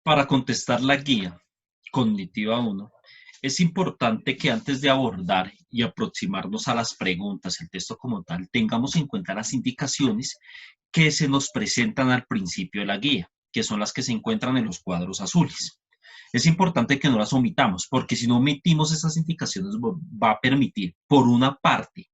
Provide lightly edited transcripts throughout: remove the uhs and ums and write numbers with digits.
Para contestar la guía cognitiva 1, es importante que antes de abordar y aproximarnos a las preguntas, el texto como tal, tengamos en cuenta las indicaciones que se nos presentan al principio de la guía, que son las que se encuentran en los cuadros azules. Es importante que no las omitamos, porque si no omitimos esas indicaciones va a permitir, por una parte,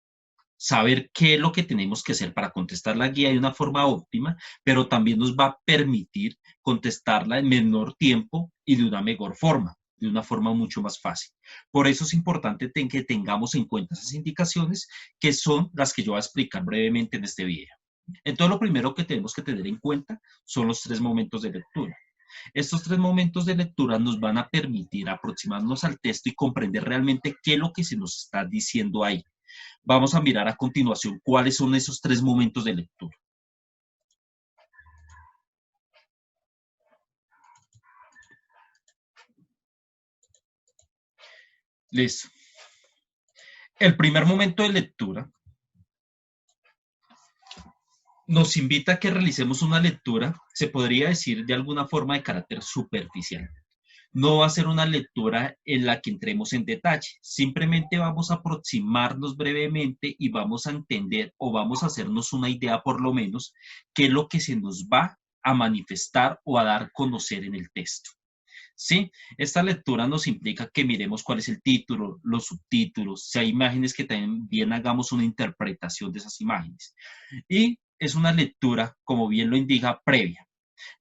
saber qué es lo que tenemos que hacer para contestar la guía de una forma óptima, pero también nos va a permitir contestarla en menor tiempo y de una mejor forma, de una forma mucho más fácil. Por eso es importante que tengamos en cuenta esas indicaciones que son las que yo voy a explicar brevemente en este video. Entonces, lo primero que tenemos que tener en cuenta son los 3 momentos de lectura. Estos 3 momentos de lectura nos van a permitir aproximarnos al texto y comprender realmente qué es lo que se nos está diciendo ahí. Vamos a mirar a continuación cuáles son esos 3 momentos de lectura. Listo. El primer momento de lectura nos invita a que realicemos una lectura, se podría decir de alguna forma de carácter superficial. No va a ser una lectura en la que entremos en detalle, simplemente vamos a aproximarnos brevemente y vamos a entender o vamos a hacernos una idea por lo menos qué es lo que se nos va a manifestar o a dar a conocer en el texto. ¿Sí? Esta lectura nos implica que miremos cuál es el título, los subtítulos, si hay imágenes que también hagamos una interpretación de esas imágenes. Y es una lectura, como bien lo indica, previa.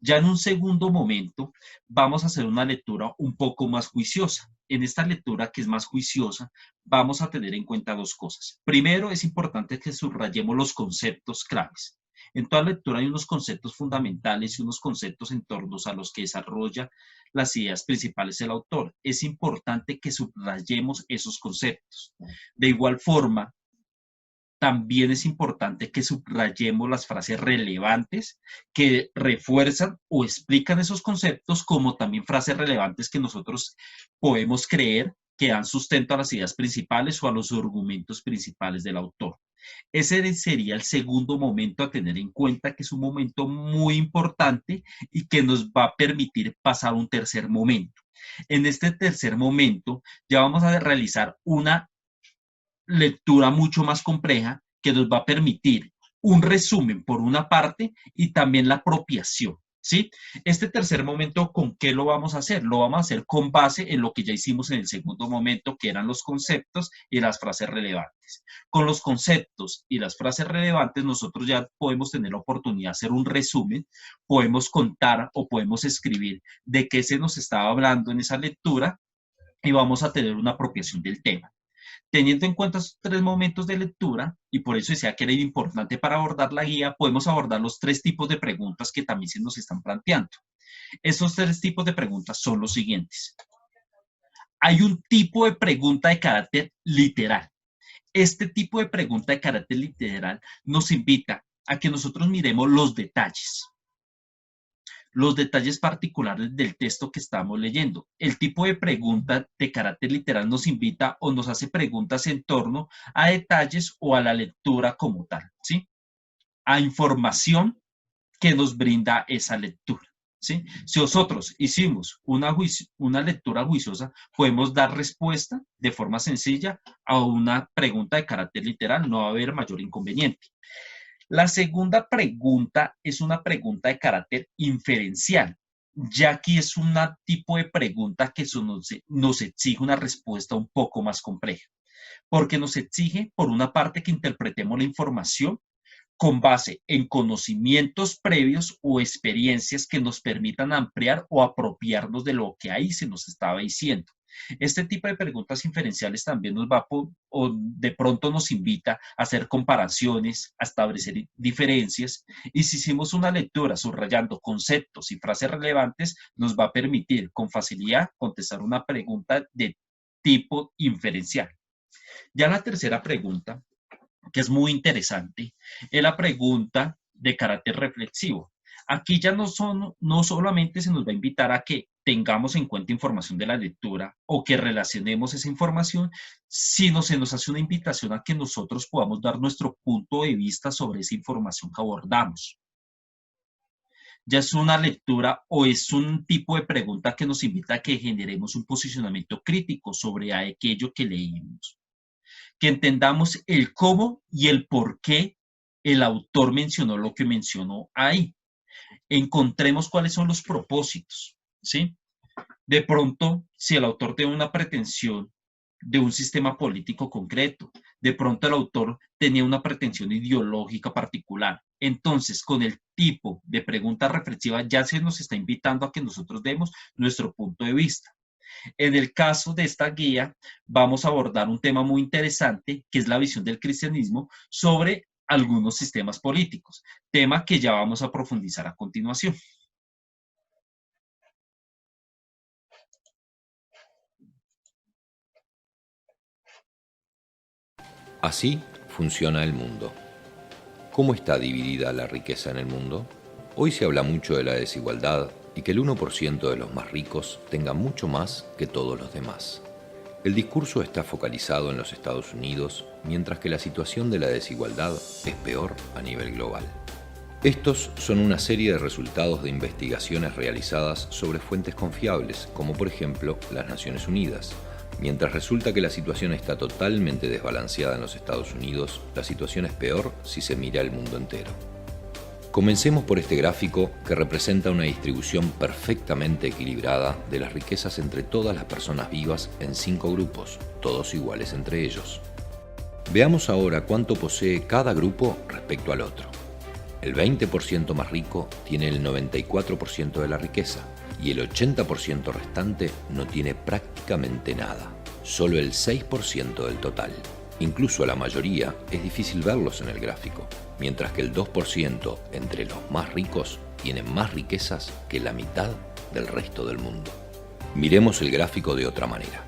Ya en un segundo momento vamos a hacer una lectura un poco más juiciosa. En esta lectura que es más juiciosa, vamos a tener en cuenta 2 cosas. Primero, es importante que subrayemos los conceptos claves. En toda lectura hay unos conceptos fundamentales y unos conceptos en torno a los que desarrolla las ideas principales del autor. Es importante que subrayemos esos conceptos. De igual forma, también es importante que subrayemos las frases relevantes que refuerzan o explican esos conceptos, como también frases relevantes que nosotros podemos creer que dan sustento a las ideas principales o a los argumentos principales del autor. Ese sería el segundo momento a tener en cuenta, que es un momento muy importante y que nos va a permitir pasar a un tercer momento. En este tercer momento ya vamos a realizar una lectura mucho más compleja que nos va a permitir un resumen por una parte y también la apropiación. ¿Sí? Este tercer momento, ¿con qué lo vamos a hacer? Lo vamos a hacer con base en lo que ya hicimos en el segundo momento, que eran los conceptos y las frases relevantes. Con los conceptos y las frases relevantes, nosotros ya podemos tener la oportunidad de hacer un resumen, podemos contar o podemos escribir de qué se nos estaba hablando en esa lectura y vamos a tener una apropiación del tema. Teniendo en cuenta estos 3 momentos de lectura, y por eso decía que era importante para abordar la guía, podemos abordar los 3 tipos de preguntas que también se nos están planteando. Esos 3 tipos de preguntas son los siguientes. Hay un tipo de pregunta de carácter literal. Este tipo de pregunta de carácter literal nos invita a que nosotros miremos los detalles particulares del texto que estamos leyendo. El tipo de pregunta de carácter literal nos invita o nos hace preguntas en torno a detalles o a la lectura como tal, ¿sí? A información que nos brinda esa lectura. ¿Sí? Si nosotros hicimos una lectura juiciosa, podemos dar respuesta de forma sencilla a una pregunta de carácter literal, no va a haber mayor inconveniente. La segunda pregunta es una pregunta de carácter inferencial, ya que es un tipo de pregunta que nos exige una respuesta un poco más compleja, porque nos exige, por una parte, que interpretemos la información con base en conocimientos previos o experiencias que nos permitan ampliar o apropiarnos de lo que ahí se nos estaba diciendo. Este tipo de preguntas inferenciales también nos va o de pronto nos invita a hacer comparaciones, a establecer diferencias, y si hicimos una lectura subrayando conceptos y frases relevantes, nos va a permitir con facilidad contestar una pregunta de tipo inferencial. Ya la tercera pregunta, que es muy interesante, es la pregunta de carácter reflexivo. Aquí ya no solamente se nos va a invitar a que tengamos en cuenta información de la lectura o que relacionemos esa información, sino se nos hace una invitación a que nosotros podamos dar nuestro punto de vista sobre esa información que abordamos. Ya es una lectura o es un tipo de pregunta que nos invita a que generemos un posicionamiento crítico sobre aquello que leímos, que entendamos el cómo y el por qué el autor mencionó lo que mencionó ahí. Encontremos cuáles son los propósitos, ¿sí? De pronto, si el autor tiene una pretensión de un sistema político concreto, de pronto el autor tenía una pretensión ideológica particular. Entonces, con el tipo de pregunta reflexiva ya se nos está invitando a que nosotros demos nuestro punto de vista. En el caso de esta guía, vamos a abordar un tema muy interesante, que es la visión del cristianismo sobre algunos sistemas políticos, tema que ya vamos a profundizar a continuación. Así funciona el mundo. ¿Cómo está dividida la riqueza en el mundo? Hoy se habla mucho de la desigualdad y que el 1% de los más ricos tenga mucho más que todos los demás. El discurso está focalizado en los Estados Unidos, mientras que la situación de la desigualdad es peor a nivel global. Estos son una serie de resultados de investigaciones realizadas sobre fuentes confiables, como por ejemplo las Naciones Unidas. Mientras resulta que la situación está totalmente desbalanceada en los Estados Unidos, la situación es peor si se mira el mundo entero. Comencemos por este gráfico que representa una distribución perfectamente equilibrada de las riquezas entre todas las personas vivas en 5 grupos, todos iguales entre ellos. Veamos ahora cuánto posee cada grupo respecto al otro. El 20% más rico tiene el 94% de la riqueza y el 80% restante no tiene prácticamente nada, solo el 6% del total. Incluso a la mayoría es difícil verlos en el gráfico, mientras que el 2% entre los más ricos tiene más riquezas que la mitad del resto del mundo. Miremos el gráfico de otra manera.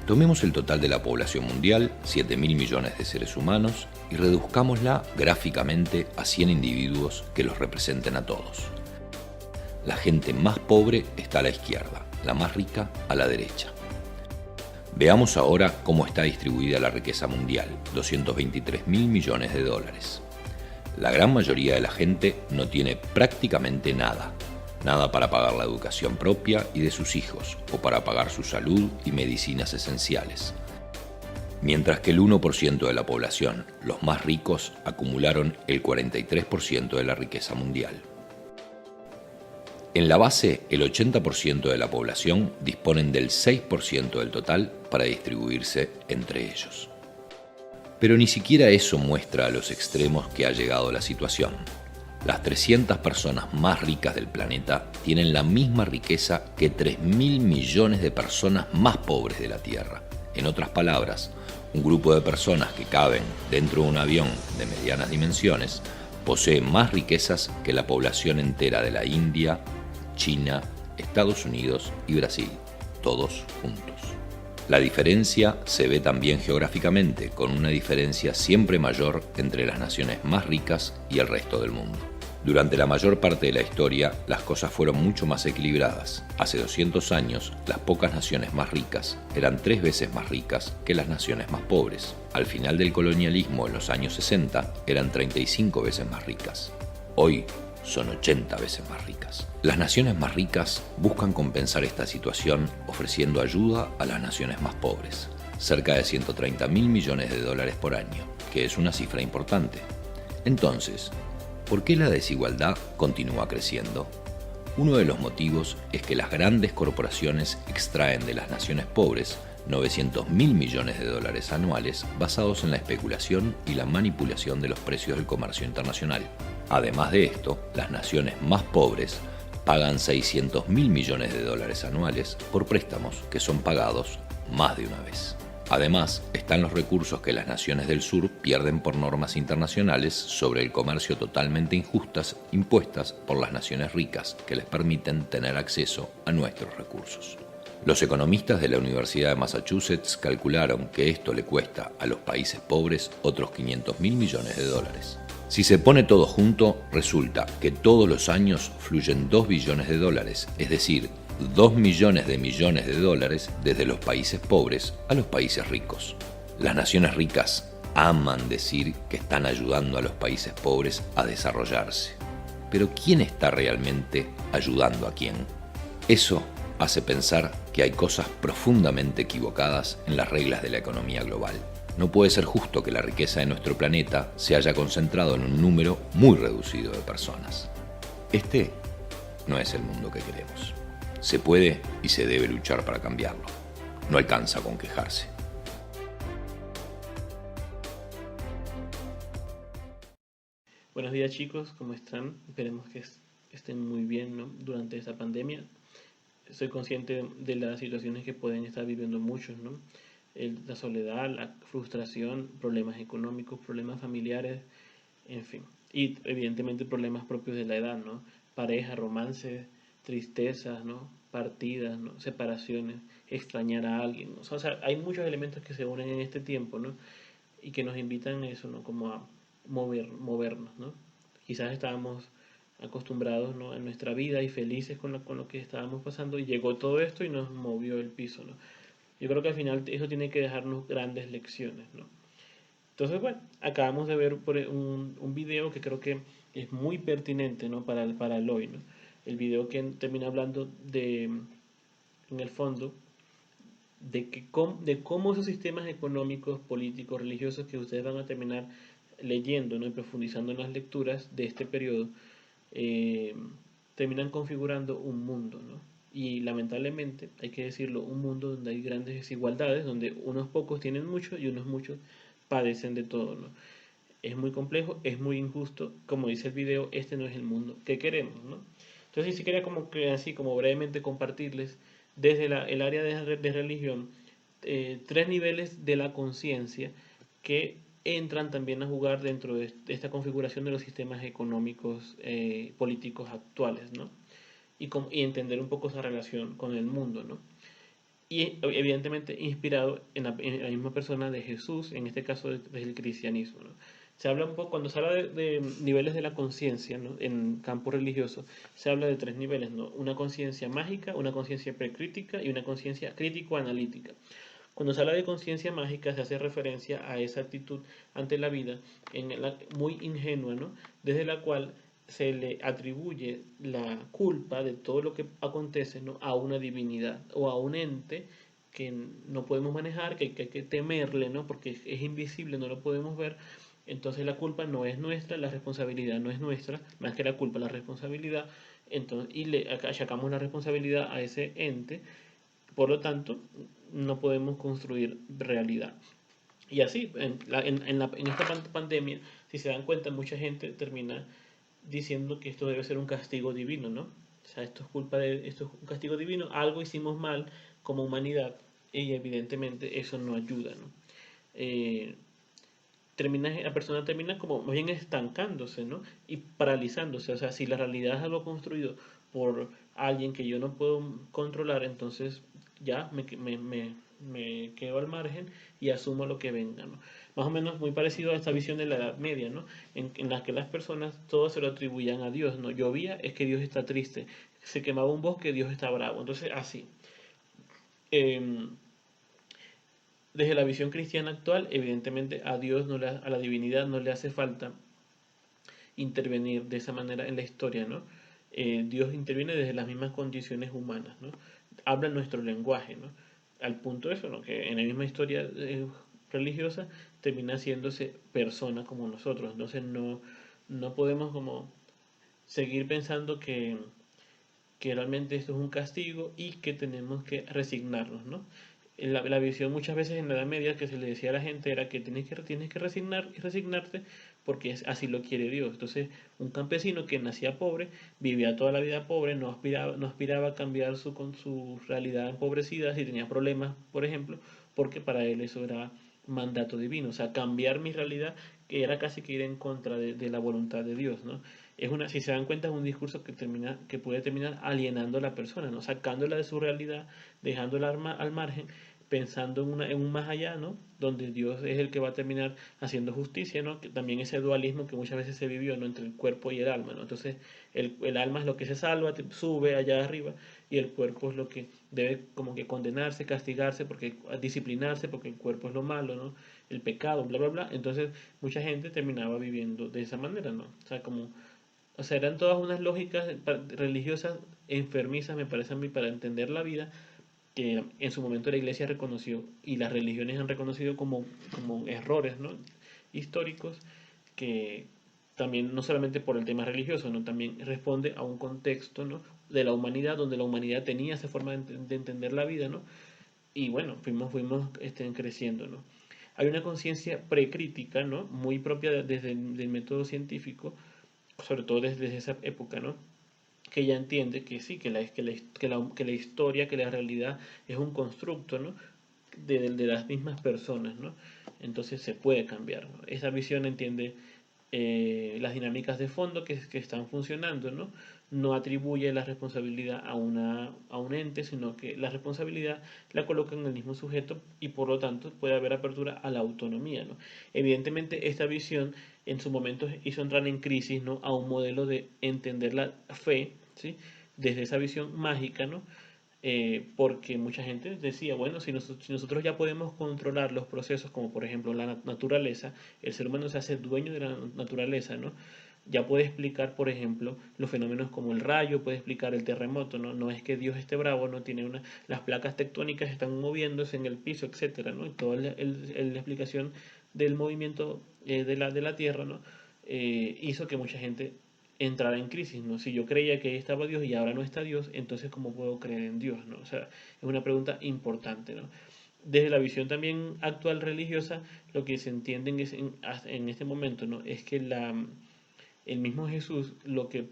Tomemos el total de la población mundial, 7.000 millones de seres humanos, y reduzcámosla gráficamente a 100 individuos que los representen a todos. La gente más pobre está a la izquierda, la más rica a la derecha. Veamos ahora cómo está distribuida la riqueza mundial, 223.000 millones de dólares. La gran mayoría de la gente no tiene prácticamente nada. Nada para pagar la educación propia y de sus hijos, o para pagar su salud y medicinas esenciales. Mientras que el 1% de la población, los más ricos, acumularon el 43% de la riqueza mundial. En la base, el 80% de la población disponen del 6% del total para distribuirse entre ellos. Pero ni siquiera eso muestra a los extremos que ha llegado la situación. Las 300 personas más ricas del planeta tienen la misma riqueza que 3.000 millones de personas más pobres de la Tierra. En otras palabras, un grupo de personas que caben dentro de un avión de medianas dimensiones posee más riquezas que la población entera de la India, China, Estados Unidos y Brasil, todos juntos. La diferencia se ve también geográficamente, con una diferencia siempre mayor entre las naciones más ricas y el resto del mundo. Durante la mayor parte de la historia, las cosas fueron mucho más equilibradas. Hace 200 años, las pocas naciones más ricas eran 3 veces más ricas que las naciones más pobres. Al final del colonialismo, en los años 60, eran 35 veces más ricas. Hoy son 80 veces más ricas. Las naciones más ricas buscan compensar esta situación ofreciendo ayuda a las naciones más pobres. Cerca de 130.000 millones de dólares por año, que es una cifra importante. Entonces, ¿por qué la desigualdad continúa creciendo? Uno de los motivos es que las grandes corporaciones extraen de las naciones pobres 900.000 millones de dólares anuales basados en la especulación y la manipulación de los precios del comercio internacional. Además de esto, las naciones más pobres pagan 600.000 millones de dólares anuales por préstamos que son pagados más de una vez. Además, están los recursos que las naciones del sur pierden por normas internacionales sobre el comercio totalmente injustas impuestas por las naciones ricas que les permiten tener acceso a nuestros recursos. Los economistas de la Universidad de Massachusetts calcularon que esto le cuesta a los países pobres otros 500.000 millones de dólares. Si se pone todo junto, resulta que todos los años fluyen 2 billones de dólares, es decir, 2 millones de dólares desde los países pobres a los países ricos. Las naciones ricas aman decir que están ayudando a los países pobres a desarrollarse. Pero ¿quién está realmente ayudando a quién? Eso hace pensar que hay cosas profundamente equivocadas en las reglas de la economía global. No puede ser justo que la riqueza de nuestro planeta se haya concentrado en un número muy reducido de personas. Este no es el mundo que queremos. Se puede y se debe luchar para cambiarlo. No alcanza con quejarse. Buenos días chicos, ¿cómo están? Esperemos que estén muy bien, ¿no? Durante esta pandemia. Soy consciente de las situaciones que pueden estar viviendo muchos, ¿no? La soledad, la frustración, problemas económicos, problemas familiares, en fin. Y evidentemente problemas propios de la edad, ¿no? Pareja, romances, tristezas, ¿no? Partidas, ¿no? Separaciones, extrañar a alguien, ¿no? O sea, hay muchos elementos que se unen en este tiempo, ¿no? Y que nos invitan a eso, ¿no? Como a movernos, ¿no? Quizás estábamos acostumbrados, ¿no? En nuestra vida y felices con lo que estábamos pasando y llegó todo esto y nos movió el piso, ¿no? Yo creo que al final eso tiene que dejarnos grandes lecciones, ¿no? Entonces, bueno, acabamos de ver un video que creo que es muy pertinente, ¿no? Para el hoy, ¿no? El video que termina hablando de, en el fondo, de cómo esos sistemas económicos, políticos, religiosos que ustedes van a terminar leyendo, ¿no? Y profundizando en las lecturas de este periodo, eh, terminan configurando un mundo, ¿no? Y lamentablemente, hay que decirlo, un mundo donde hay grandes desigualdades, donde unos pocos tienen mucho y unos muchos padecen de todo, ¿no? Es muy complejo, es muy injusto, como dice el video, este no es el mundo que queremos, ¿no? Entonces sí quería como que así, como brevemente compartirles desde el área de religión, tres niveles de la conciencia que entran también a jugar dentro de esta configuración de los sistemas económicos, políticos actuales, ¿no? Y entender un poco esa relación con el mundo, ¿no? Y evidentemente inspirado en la misma persona de Jesús, en este caso del cristianismo, ¿no? Se habla un poco, cuando se habla de niveles de la conciencia, ¿no? En campo religioso, se habla de tres niveles, ¿no? Una conciencia mágica, una conciencia precrítica y una conciencia crítico-analítica. Cuando se habla de conciencia mágica se hace referencia a esa actitud ante la vida muy ingenua, ¿no? Desde la cual se le atribuye la culpa de todo lo que acontece, ¿no? A una divinidad o a un ente que no podemos manejar, que hay que temerle, ¿no? Porque es invisible, no lo podemos ver. Entonces la culpa no es nuestra, la responsabilidad no es nuestra, más que la culpa, la responsabilidad. Entonces, y le achacamos la responsabilidad a ese ente, por lo tanto, no podemos construir realidad. Y así, en esta pandemia, si se dan cuenta, mucha gente termina diciendo que esto debe ser un castigo divino, ¿no? O sea, esto es un castigo divino, algo hicimos mal como humanidad y evidentemente eso no ayuda, ¿no? Eh, la persona termina como más bien estancándose, ¿no? Y paralizándose. O sea, si la realidad es algo construido por alguien que yo no puedo controlar, entonces ya me quedo al margen y asumo lo que venga, ¿no? Más o menos muy parecido a esta visión de la Edad Media, ¿no? En la que las personas todo se lo atribuían a Dios, ¿no? Llovía, es que Dios está triste. Se quemaba un bosque, Dios está bravo. Entonces, así. Eh, Desde la visión cristiana actual, evidentemente a Dios, a la divinidad no le hace falta intervenir de esa manera en la historia, ¿no? Dios interviene desde las mismas condiciones humanas, ¿no? Habla nuestro lenguaje, ¿no? Al punto de eso, ¿no? Que en la misma historia religiosa termina haciéndose persona como nosotros. Entonces no podemos como seguir pensando que realmente esto es un castigo y que tenemos que resignarnos, ¿no? La visión muchas veces en la Edad Media que se le decía a la gente era que tienes que resignar y resignarte porque así lo quiere Dios. Entonces, un campesino que nacía pobre, vivía toda la vida pobre, no aspiraba a cambiar con su realidad empobrecida si tenía problemas, por ejemplo, porque para él eso era mandato divino, o sea, cambiar mi realidad que era casi que ir en contra de la voluntad de Dios, ¿no? Si se dan cuenta, es un discurso que puede terminar alienando a la persona, ¿no? Sacándola de su realidad, dejándola al margen, pensando en un más allá, ¿no? Donde Dios es el que va a terminar haciendo justicia, ¿no? Que también ese dualismo que muchas veces se vivió, ¿no? Entre el cuerpo y el alma, ¿no? Entonces, el alma es lo que se salva, sube allá arriba, y el cuerpo es lo que debe como que condenarse, castigarse, disciplinarse, porque el cuerpo es lo malo, ¿no? El pecado, bla, bla, bla. Entonces, mucha gente terminaba viviendo de esa manera, ¿no? O sea, como O sea, eran todas unas lógicas religiosas enfermizas, me parece a mí, para entender la vida, que en su momento la iglesia reconoció y las religiones han reconocido como errores, ¿no? históricos, que también no solamente por el tema religioso, ¿no? también responde a un contexto, ¿no? de la humanidad, donde la humanidad tenía esa forma de entender la vida, ¿no? Y bueno, fuimos creciendo, ¿no? Hay una conciencia precrítica, ¿no? Muy propia desde el método científico, sobre todo desde esa época, ¿no? Que ya entiende que sí, que la historia, que la realidad es un constructo, ¿no? de las mismas personas, ¿no? Entonces se puede cambiar, ¿no? Esa visión entiende las dinámicas de fondo que están funcionando, ¿no? No atribuye la responsabilidad a un ente, sino que la responsabilidad la coloca en el mismo sujeto y por lo tanto puede haber apertura a la autonomía, ¿no? Evidentemente esta visión en su momento hizo entrar en crisis, ¿no? a un modelo de entender la fe, ¿sí? desde esa visión mágica, ¿no? Porque mucha gente decía, bueno, si nosotros ya podemos controlar los procesos, como por ejemplo la naturaleza, el ser humano se hace dueño de la naturaleza, ¿no? Ya puede explicar, por ejemplo, los fenómenos como el rayo, puede explicar el terremoto, ¿no? No es que Dios esté bravo, no tiene las placas tectónicas están moviéndose en el piso, etcétera, ¿no? Y toda la explicación del movimiento de la Tierra, ¿no? Hizo que mucha gente entrar en crisis, ¿no? Si yo creía que ahí estaba Dios y ahora no está Dios, entonces ¿cómo puedo creer en Dios, ¿no? O sea, es una pregunta importante, ¿no? Desde la visión también actual religiosa, lo que se entiende en este momento, ¿no? Es que el mismo Jesús lo que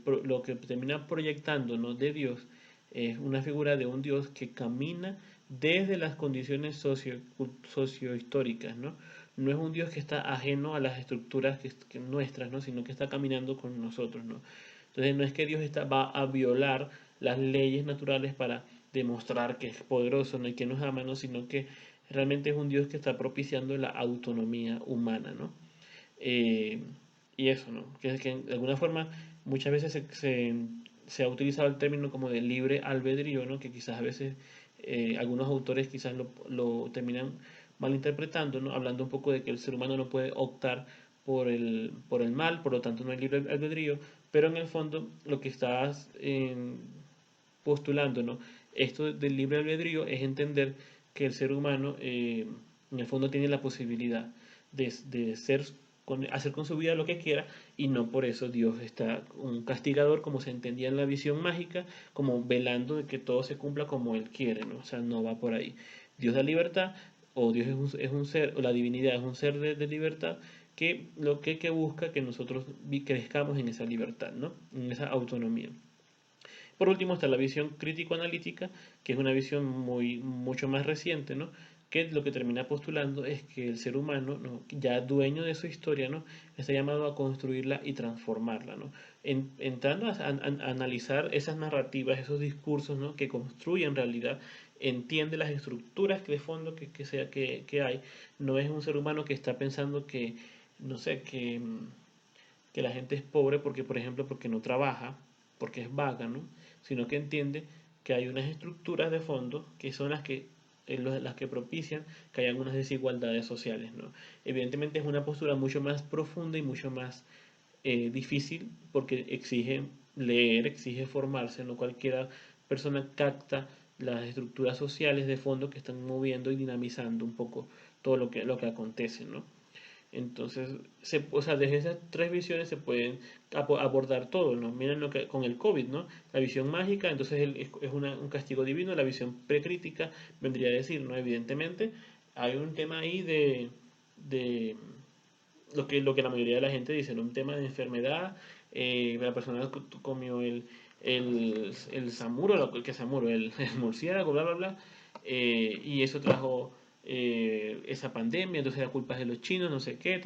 termina proyectando, ¿no? de Dios es una figura de un Dios que camina desde las condiciones sociohistóricas, ¿no? No es un Dios que está ajeno a las estructuras que nuestras, ¿no? Sino que está caminando con nosotros, ¿no? Entonces no es que va a violar las leyes naturales para demostrar que es poderoso, ¿no? y que nos ama, ¿no? Sino que realmente es un Dios que está propiciando la autonomía humana, ¿no? Eh, y eso, ¿no? Que de alguna forma muchas veces se ha utilizado el término como de libre albedrío, ¿no? Que quizás a veces algunos autores quizás lo terminan malinterpretando, ¿no? Hablando un poco de que el ser humano no puede optar por el mal, por lo tanto no hay libre albedrío, pero en el fondo lo que estás postulando, ¿no? Esto del libre albedrío es entender que el ser humano en el fondo tiene la posibilidad de hacer con su vida lo que quiera y no por eso Dios está un castigador como se entendía en la visión mágica, como velando de que todo se cumpla como Él quiere, ¿no? O sea, no va por ahí. Dios da libertad o Dios es un ser, o la divinidad es un ser de libertad que busca que nosotros crezcamos en esa libertad, ¿no? En esa autonomía. Por último está la visión crítico-analítica, que es una visión mucho más reciente, ¿no? que lo que termina postulando es que el ser humano, ¿no? ya dueño de su historia, ¿no? está llamado a construirla y transformarla. ¿no? Entrando a analizar esas narrativas, esos discursos ¿no? que construyen realidad, entiende las estructuras de fondo que hay. No es un ser humano que está pensando que, no sé, que la gente es pobre porque, por ejemplo, porque no trabaja, porque es vaga, ¿no? Sino que entiende que hay unas estructuras de fondo que son las que propician que haya unas desigualdades sociales, ¿no? Evidentemente es una postura mucho más profunda y mucho más difícil porque exige leer, exige formarse, no cualquiera persona capta las estructuras sociales de fondo que están moviendo y dinamizando un poco todo lo que acontece, ¿no? Entonces, o sea, desde esas tres visiones se pueden abordar todo, ¿no? Miren lo que con el COVID, ¿no? La visión mágica, entonces es un castigo divino, la visión precrítica vendría a decir, ¿no? Evidentemente, hay un tema ahí de lo que la mayoría de la gente dice, ¿no? Un tema de enfermedad, la persona comió el samuro, que samuro, el murciélago, bla, bla, bla, y eso trajo esa pandemia, entonces la culpa es de los chinos, no sé qué,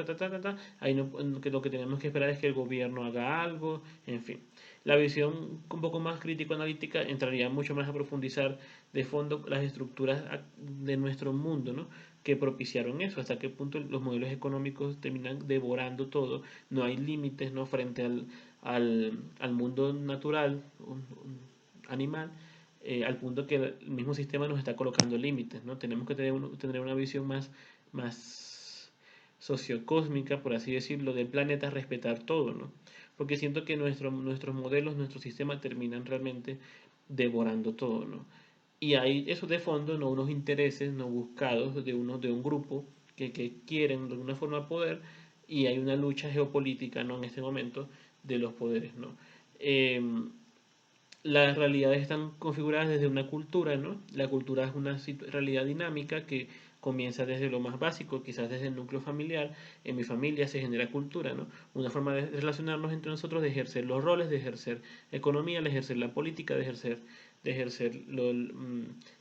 ahí que lo que tenemos que esperar es que el gobierno haga algo, en fin. La visión un poco más crítico-analítica entraría mucho más a profundizar de fondo las estructuras de nuestro mundo, ¿no? que propiciaron eso, hasta qué punto los modelos económicos terminan devorando todo, no hay límites ¿no? frente al mundo natural, animal, al punto que el mismo sistema nos está colocando límites, ¿no? Tenemos que tener una visión más sociocósmica, por así decirlo, del planeta, respetar todo, ¿no? porque siento que nuestros modelos, nuestro sistema terminan realmente devorando todo, ¿no? Y hay eso de fondo, no unos intereses no buscados de un grupo que quieren de alguna forma poder, y hay una lucha geopolítica, ¿no? En este momento de los poderes, ¿no? Em, las realidades están configuradas desde una cultura, ¿no? La cultura es una realidad dinámica que comienza desde lo más básico, quizás desde el núcleo familiar. En mi familia se genera cultura, ¿no? Una forma de relacionarnos entre nosotros, de ejercer los roles, de ejercer economía, de ejercer la política, de ejercer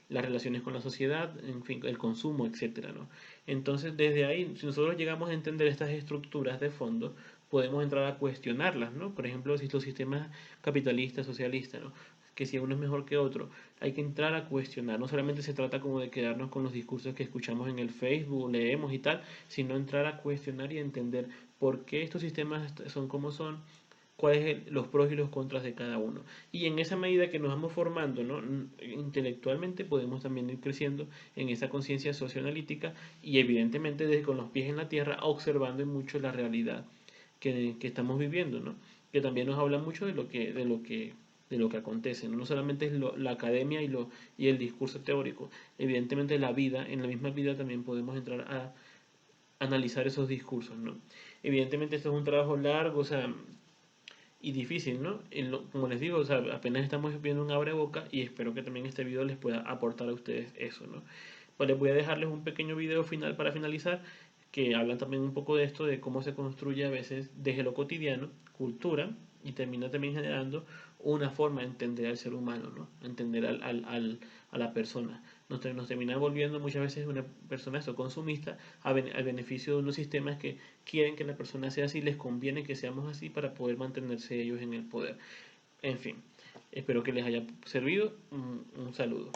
las relaciones con la sociedad, en fin, el consumo, etcétera, ¿no? Entonces, desde ahí, si nosotros llegamos a entender estas estructuras de fondo, podemos entrar a cuestionarlas, ¿no? Por ejemplo, si los sistemas capitalistas, socialistas, ¿no? Que si uno es mejor que otro, hay que entrar a cuestionar. No solamente se trata como de quedarnos con los discursos que escuchamos en el Facebook, leemos y tal, sino entrar a cuestionar y a entender por qué estos sistemas son como son, cuáles son los pros y los contras de cada uno. Y en esa medida que nos vamos formando, ¿no? Intelectualmente, podemos también ir creciendo en esa conciencia socioanalítica y evidentemente desde con los pies en la tierra, observando mucho la realidad que estamos viviendo, ¿no? Que también nos habla mucho de lo que acontece, ¿no? No solamente es la academia y el discurso teórico, evidentemente la vida, en la misma vida también podemos entrar a analizar esos discursos, ¿no? Evidentemente esto es un trabajo largo, o sea, y difícil, ¿no? Como les digo, o sea, apenas estamos viendo un abre boca y espero que también este video les pueda aportar a ustedes eso, ¿no? Pues les voy a dejarles un pequeño video final para finalizar que habla también un poco de esto, de cómo se construye a veces desde lo cotidiano, cultura, y termina también generando una forma de entender al ser humano, ¿no? Entender a la persona. Nos termina volviendo muchas veces una persona eso, consumista al beneficio de unos sistemas que quieren que la persona sea así, les conviene que seamos así para poder mantenerse ellos en el poder. En fin, espero que les haya servido. Un saludo.